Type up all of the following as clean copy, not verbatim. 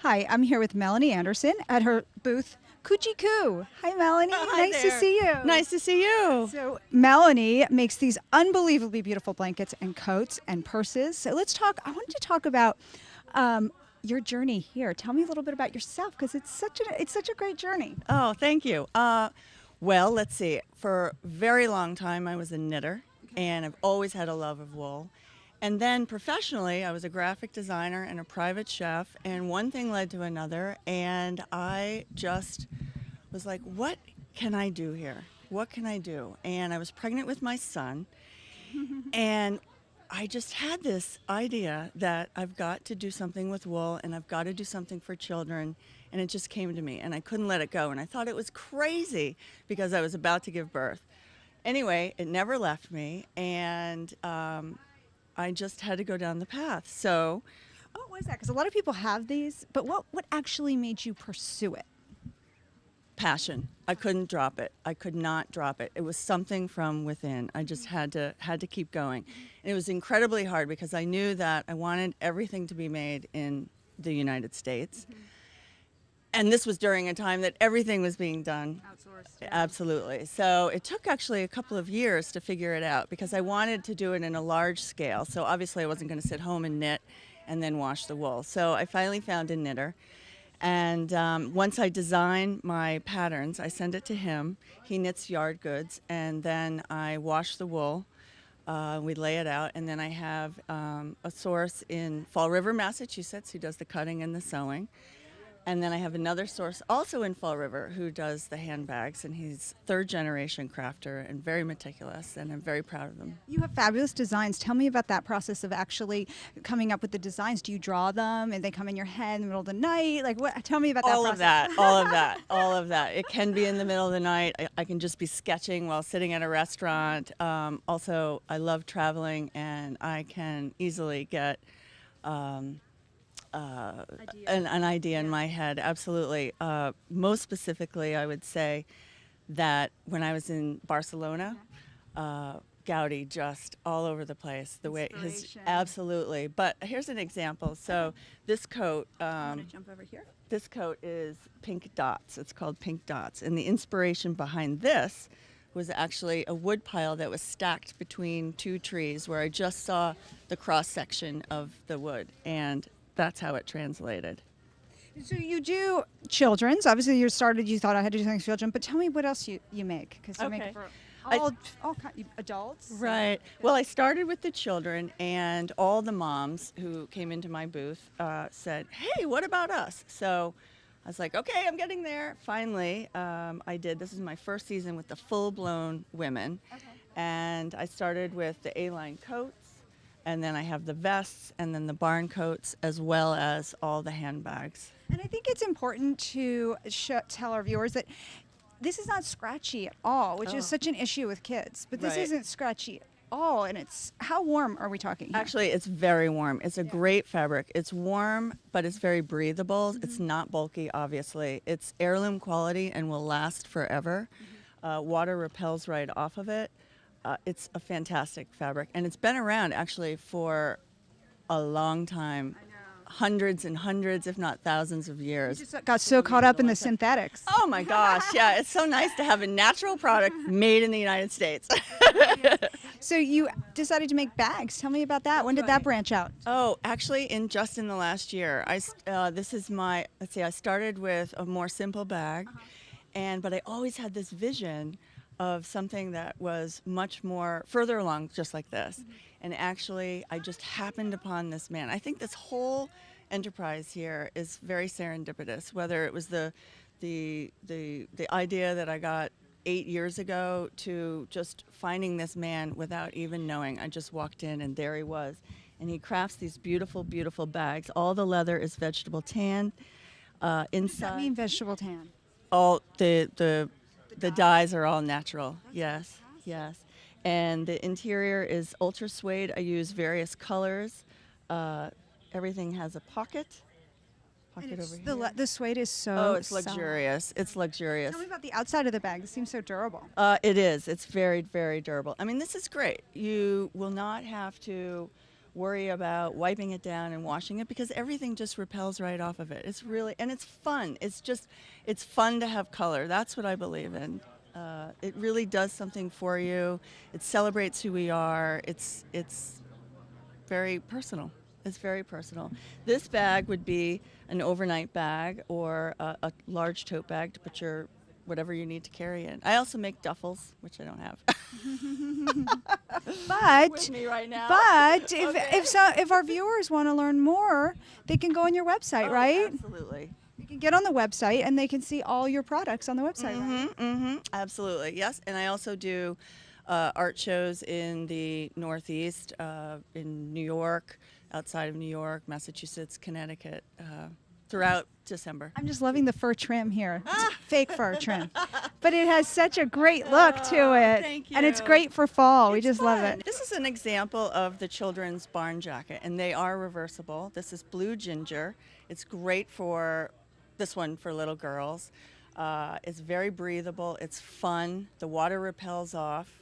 Hi, I'm here with Melanie Anderson at her booth, Koochiku. Hi, Melanie. Hi nice there. to see you. Nice to see you. So, Melanie makes these unbelievably beautiful blankets and coats and purses. So, let's talk. I wanted to talk about your journey here. Tell me a little bit about yourself because it's such a great journey. Oh, thank you. Well, let's see. For a very long time, I was a knitter, and I've always had a love of wool. And then professionally, I was a graphic designer and a private chef, and one thing led to another, and I just was like, what can I do here? What can I do? And I was pregnant with my son, and I just had this idea that I've got to do something with wool and I've got to do something for children. And it just came to me and I couldn't let it go. And I thought it was crazy because I was about to give birth. Anyway, it never left me. And I just had to go down the path. So, What was that? Because a lot of people have these, but what actually made you pursue it? passion. I couldn't drop it. I could not drop it. It was something from within. I just had to keep going. And it was incredibly hard because I knew that I wanted everything to be made in the United States. And this was during a time that everything was being done Outsourced. absolutely. So it took actually a couple of years to figure it out because I wanted to do it in a large scale. So obviously I wasn't going to sit home and knit and then wash the wool. So I finally found a knitter. And once I design my patterns, I send it to him. He knits yard goods, and then I wash the wool. We lay it out, and then I have a source in Fall River, Massachusetts, who does the cutting and the sewing. And then I have another source also in Fall River who does the handbags, and he's third-generation crafter and very meticulous, and I'm very proud of him. You have fabulous designs. Tell me about that process of actually coming up with the designs. Do you draw them and they come in your head in the middle of the night? Like, what? Tell me about that All process. of that, all of that, all of that. It can be in the middle of the night. I can just be sketching while sitting at a restaurant. Also, I love traveling, and I can easily get an idea in my head, absolutely. Most specifically, I would say that when I was in Barcelona, Gaudi just all over the place. The way his Inspiration. absolutely. But here's an example. So this coat. I'm going to jump over here. This coat is pink dots. It's called pink dots. And the inspiration behind this was actually a wood pile that was stacked between two trees where I just saw the cross section of the wood. And that's how it translated. So you do children's. Obviously, you thought I had to do something for children, but tell me what else you make. Because you make Okay. it for I- all adults. Right. Well, I started with the children, and all the moms who came into my booth said, hey, what about us? So I was like, okay, I'm getting there. Finally, I did. This is my first season with the full-blown women. Okay. And I started with the A-line coats, and then I have the vests, and then the barn coats, as well as all the handbags. And I think it's important to tell our viewers that this is not scratchy at all, which is such an issue with kids. But this Right. isn't scratchy at all. And it's, how warm are we talking here? Actually, it's very warm. It's a great fabric. It's warm, but it's very breathable. It's not bulky, obviously. It's heirloom quality and will last forever. Water repels right off of it. It's a fantastic fabric. And it's been around, actually, for a long time. Hundreds and hundreds, if not thousands of You years. just got so caught up in the synthetics. Oh my gosh, yeah, it's so nice to have a natural product made in the United States. So you decided to make bags. Tell me about that. When did that branch out? Oh, actually, in the last year, this is my. Let's see. I started with a more simple bag, but I always had this vision of something that was much more further along, just like this. And actually, I just happened upon this man. I think this whole enterprise here is very serendipitous. Whether it was the idea that I got 8 years ago to just finding this man without even knowing. I just walked in and there he was. And he crafts these beautiful, beautiful bags. All the leather is vegetable tan. Does that Inside, mean vegetable tan? all the dyes are all natural. Yes, yes. And the interior is ultra suede. I use various colors. Everything has a pocket. Pocket over here. The suede is so Oh, it's soft. luxurious. It's luxurious. Tell me about the outside of the bag. It seems so durable. It is. It's very, very durable. I mean, this is great. You will not have to worry about wiping it down and washing it because everything just repels right off of it. It's really, and it's fun. It's fun to have color. That's what I believe in. It really does something for you. It celebrates who we are. It's very personal. It's very personal. This bag would be an overnight bag or a large tote bag to put your whatever you need to carry in. I also make duffels, which I don't have. But With me right now. but if Okay. if our viewers want to learn more, they can go on your website, Oh, right? Absolutely. They can get on the website and they can see all your products on the website, right? Absolutely. Yes. And I also do art shows in the Northeast, in New York, outside of New York, Massachusetts, Connecticut, throughout December. I'm just loving the fur trim here. It's fake fur trim. But it has such a great look to it. Thank And it's you. great for fall. We It's just love fun. it. This is an example of the children's barn jacket, and they are reversible. This is blue ginger. It's great for this one for little girls. It's very breathable. It's fun. The water repels off.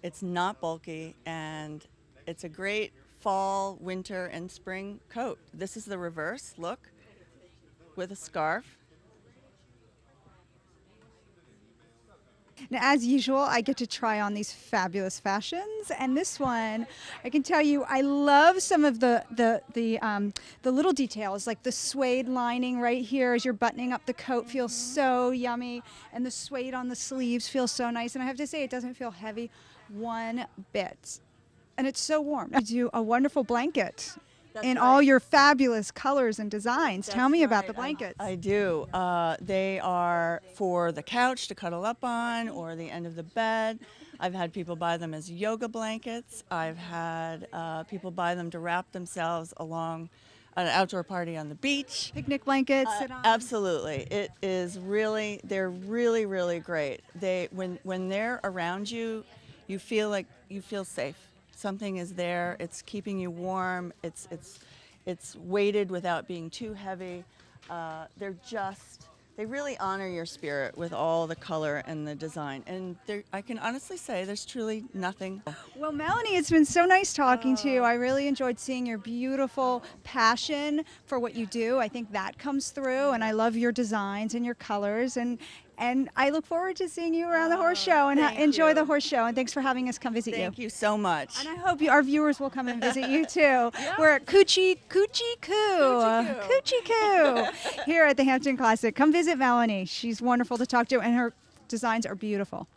It's not bulky, and it's a great fall, winter, and spring coat. This is the reverse look with a scarf. Now, as usual, I get to try on these fabulous fashions, and this one, I can tell you, I love some of the little details, like the suede lining right here as you're buttoning up the coat feels so yummy, and the suede on the sleeves feels so nice. And I have to say, it doesn't feel heavy one bit, and it's so warm. You do a wonderful blanket. That's In right. all your fabulous colors and designs. Tell That's me about right. the blankets. I do. They are for the couch to cuddle up on or the end of the bed. I've had people buy them as yoga blankets. I've had people buy them to wrap themselves along an outdoor party on the beach. Picnic blankets. Sit on. Absolutely. It is really, they're really, really great. When they're around you, you feel like you feel safe. Something is there. It's keeping you warm. It's weighted without being too heavy. They really honor your spirit with all the color and the design. And I can honestly say there's truly nothing. Well, Melanie, it's been so nice talking to you. I really enjoyed seeing your beautiful passion for what you do. I think that comes through, and I love your designs and your colors. And I look forward to seeing you around the horse show and thank enjoy you. the horse show. And thanks for having us come visit Thank you. you so much. And I hope our viewers will come and visit you too. We're at Koochiku here at the Hampton Classic. Come visit Melanie. She's wonderful to talk to, and her designs are beautiful.